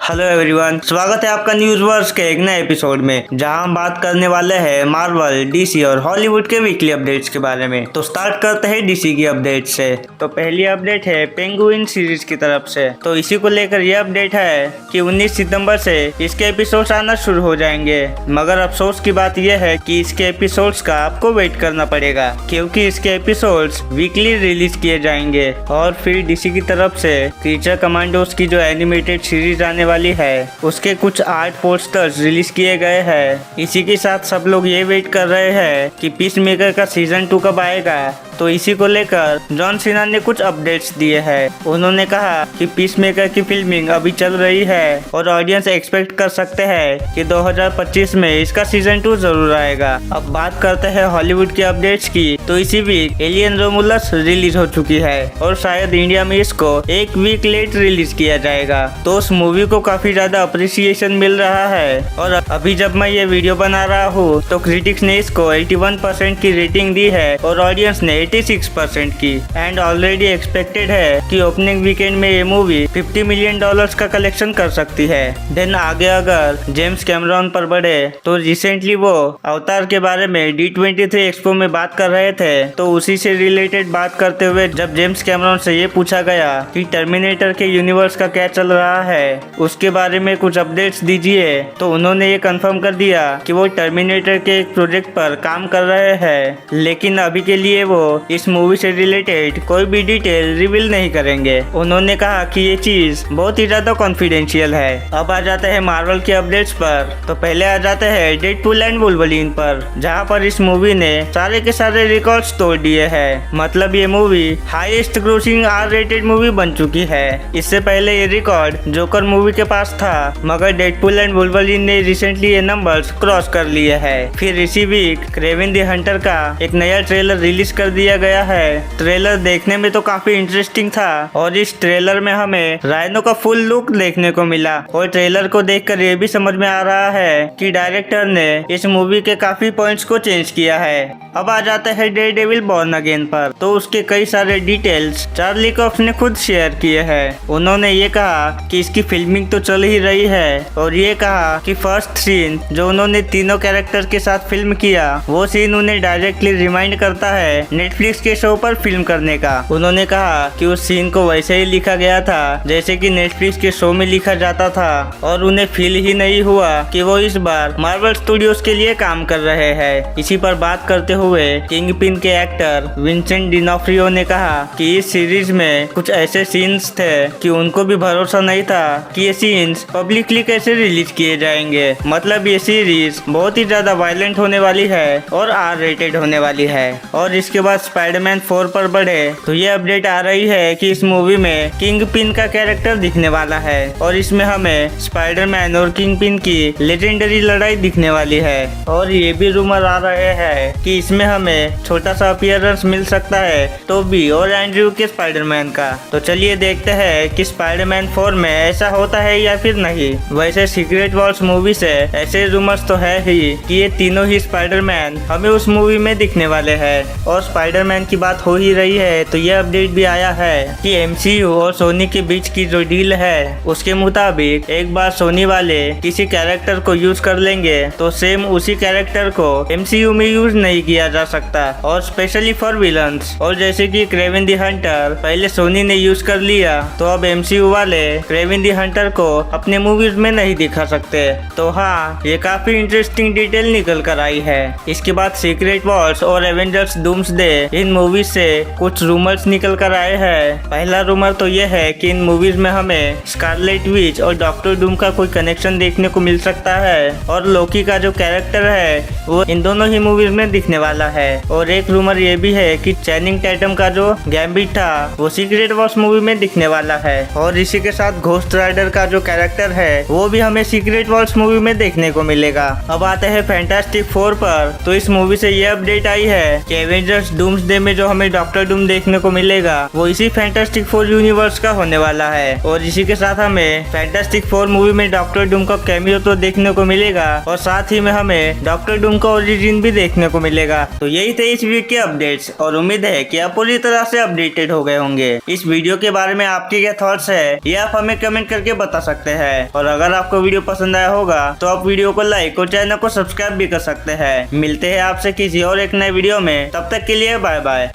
Hello everyone, स्वागत है आपका न्यूज वर्स के एक नए एपिसोड में, जहां हम बात करने वाले हैं मार्वल, डीसी और हॉलीवुड के वीकली अपडेट्स के बारे में। तो स्टार्ट करते हैं डीसी की अपडेट से। तो पहली अपडेट है पेंगुइन सीरीज की तरफ से। तो इसी को लेकर यह अपडेट है कि 19 सितंबर से इसके एपिसोड्स आना शुरू हो जाएंगे, मगर अफसोस की बात यह है कि इसके एपिसोड्स का आपको वेट करना पड़ेगा, क्योंकि इसके एपिसोड्स वीकली रिलीज किए जाएंगे। और फिर डीसी की तरफ से क्रीचर कमांडोज की जो एनिमेटेड सीरीज आने वाली है, उसके कुछ आर्ट पोस्टर्स रिलीज किए गए हैं। इसी के साथ सब लोग ये वेट कर रहे हैं कि पीस मेकर का सीजन 2 कब आएगा। तो इसी को लेकर जॉन सीना ने कुछ अपडेट्स दिए हैं। उन्होंने कहा कि पीस मेकर की फिल्मिंग अभी चल रही है और ऑडियंस एक्सपेक्ट कर सकते हैं कि 2025 में इसका सीजन 2 जरूर आएगा। अब बात करते हैं हॉलीवुड के अपडेट्स की। तो इसी वीक एलियन रोमुलस रिलीज हो चुकी है और शायद इंडिया में इसको एक वीक लेट रिलीज किया जाएगा। तो उस मूवी को काफी ज्यादा अप्रिसिएशन मिल रहा है और अभी जब मैं ये वीडियो बना रहा हूँ तो क्रिटिक्स ने इसको 81% की रेटिंग दी है और ऑडियंस ने 86% की। एंड ऑलरेडी एक्सपेक्टेड है कि ओपनिंग वीकेंड में ये मूवी $50 मिलियन का कलेक्शन कर सकती है। देन आगे अगर जेम्स कैमरॉन पर बढ़े तो रिसेंटली वो अवतार के बारे में D23 एक्सपो में बात कर रहे थे। तो उसी से रिलेटेड बात करते हुए जब जेम्स कैमरॉन से ये पूछा गया कि टर्मिनेटर के यूनिवर्स का क्या चल रहा है, उसके बारे में कुछ अपडेट्स दीजिए, तो उन्होंने ये कंफर्म कर दिया कि वो टर्मिनेटर के एक प्रोजेक्ट पर काम कर रहे हैं, लेकिन अभी के लिए वो इस मूवी से रिलेटेड कोई भी डिटेल रिवील नहीं करेंगे। उन्होंने कहा कि ये चीज बहुत ही ज्यादा कॉन्फिडेंशियल है। अब आ जाते हैं मार्वल के अपडेट्स पर। तो पहले आ जाते हैं डेडपूल एंड वुल्वरीन पर, जहां पर इस मूवी ने सारे के सारे रिकॉर्ड्स तोड़ दिए हैं। मतलब ये मूवी हाईएस्ट ग्रोसिंग R-रेटेड मूवी बन चुकी है। इससे पहले ये रिकॉर्ड जोकर मूवी के पास था, मगर डेडपूल एंड वुल्वरीन ने रिसेंटली ये नंबर्स क्रॉस कर लिए हैं। फिर इसी वीक क्रेवन द हंटर का एक नया ट्रेलर रिलीज कर दिया गया है। ट्रेलर देखने में तो काफी इंटरेस्टिंग था और इस ट्रेलर में हमें राइनो का फुल लुक देखने को मिला। और ट्रेलर को देखकर ये भी समझ में आ रहा है कि डायरेक्टर ने इस मूवी के काफी पॉइंट्स को चेंज किया है। अब आ जाते हैं डेयरडेविल बॉर्न अगेन पर। तो उसके कई सारे डिटेल्स चार्ली कॉक्स ने खुद शेयर किए हैं। उन्होंने ये कहा कि इसकी फिल्मिंग तो चल ही रही है और ये कहा कि फर्स्ट सीन जो उन्होंने तीनों कैरेक्टर के साथ फिल्म किया, वो सीन उन्हें डायरेक्टली रिमाइंड करता है नेटफ्लिक्स के शो पर फिल्म करने का। उन्होंने कहा कि उस सीन को वैसे ही लिखा गया था जैसे कि नेटफ्लिक्स के शो में लिखा जाता था और उन्हें फील ही नहीं हुआ कि वो इस बार मार्वल स्टूडियोज के लिए काम कर रहे हैं। इसी पर बात करते हुए किंगपिन के एक्टर विंसेंट डिनोफ्रियो ने कहा कि इस सीरीज में कुछ ऐसे सीन्स थे कि उनको भी भरोसा नहीं था कि ये सीन्स पब्लिकली कैसे रिलीज किए जाएंगे। मतलब ये सीरीज बहुत ही ज्यादा वायलेंट होने वाली है और R-रेटेड होने वाली है। और इसके बाद स्पाइडरमैन 4 पर बढ़े तो ये अपडेट आ रही है कि इस मूवी में किंगपिन का कैरेक्टर दिखने वाला है और इसमें हमें स्पाइडरमैन और किंगपिन की लेजेंडरी लड़ाई दिखने वाली है। और ये भी रूमर आ रहे हैं कि इसमें हमें छोटा सा अपीयरेंस मिल सकता है टोबी और एंड्रयू के स्पाइडरमैन का। तो चलिए देखते हैं कि स्पाइडरमैन 4 में ऐसा होता है या फिर नहीं। वैसे सीक्रेट वॉर्स मूवी से ऐसे रूमर्स तो है ही कि ये तीनों ही स्पाइडरमैन हमें उस मूवी में दिखने वाले हैं। और स्पाइडरमैन की बात हो ही रही है तो यह अपडेट भी आया है कि MCU और सोनी के बीच की जो डील है उसके मुताबिक एक बार सोनी वाले किसी कैरेक्टर को यूज कर लेंगे तो सेम उसी कैरेक्टर को MCU में यूज नहीं किया जा सकता, और स्पेशली फॉर विलन्स। और जैसे कि क्रेवन द हंटर पहले सोनी ने यूज कर लिया तो अब MCU वाले क्रेवन द हंटर को अपने मूवीज में नहीं दिखा सकते। तो हाँ, ये काफी इंटरेस्टिंग डिटेल निकल कर आई है। इसके बाद सीक्रेट वॉर्स और एवेंजर्स डूम्सडे इन मूवीज से कुछ रूमर्स निकल कर आए हैं। पहला रूमर तो यह है कि इन मूवीज में हमें स्कारलेट विच और डॉक्टर डूम का कोई कनेक्शन देखने को मिल सकता है और लोकी का जो कैरेक्टर है वो इन दोनों ही मूवीज में दिखने वाला है। और एक रूमर ये भी है कि चैनिंग टैटम का जो गैम्बिट था वो सीक्रेट वॉर्स मूवी में दिखने वाला है। और इसी के साथ घोस्ट राइडर का जो कैरेक्टर है वो भी हमें सीक्रेट वॉर्स मूवी में देखने को मिलेगा। अब आते हैं फैंटास्टिक 4 पर। तो इस मूवी से ये अपडेट आई है कि एवेंजर्स डूम डूम्सडे में जो हमें डॉक्टर डूम देखने को मिलेगा वो इसी फैंटास्टिक फोर यूनिवर्स का होने वाला है। और इसी के साथ हमें फैंटास्टिक फोर मूवी में डॉक्टर डूम का कैमियो तो देखने को मिलेगा और साथ ही में हमें डॉक्टर डूम का ओरिजिन भी देखने को मिलेगा। तो यही थे इस वीक के अपडेट्स और उम्मीद है कि आप पूरी तरह से अपडेटेड हो गए होंगे। इस वीडियो के बारे में आपके क्या थॉट्स है ये आप हमें कमेंट करके बता सकते हैं। और अगर आपको वीडियो पसंद आया होगा तो आप वीडियो को लाइक और चैनल को सब्सक्राइब भी कर सकते हैं। मिलते हैं आपसे किसी और एक नए वीडियो में, तब तक के लिए बाय बाय।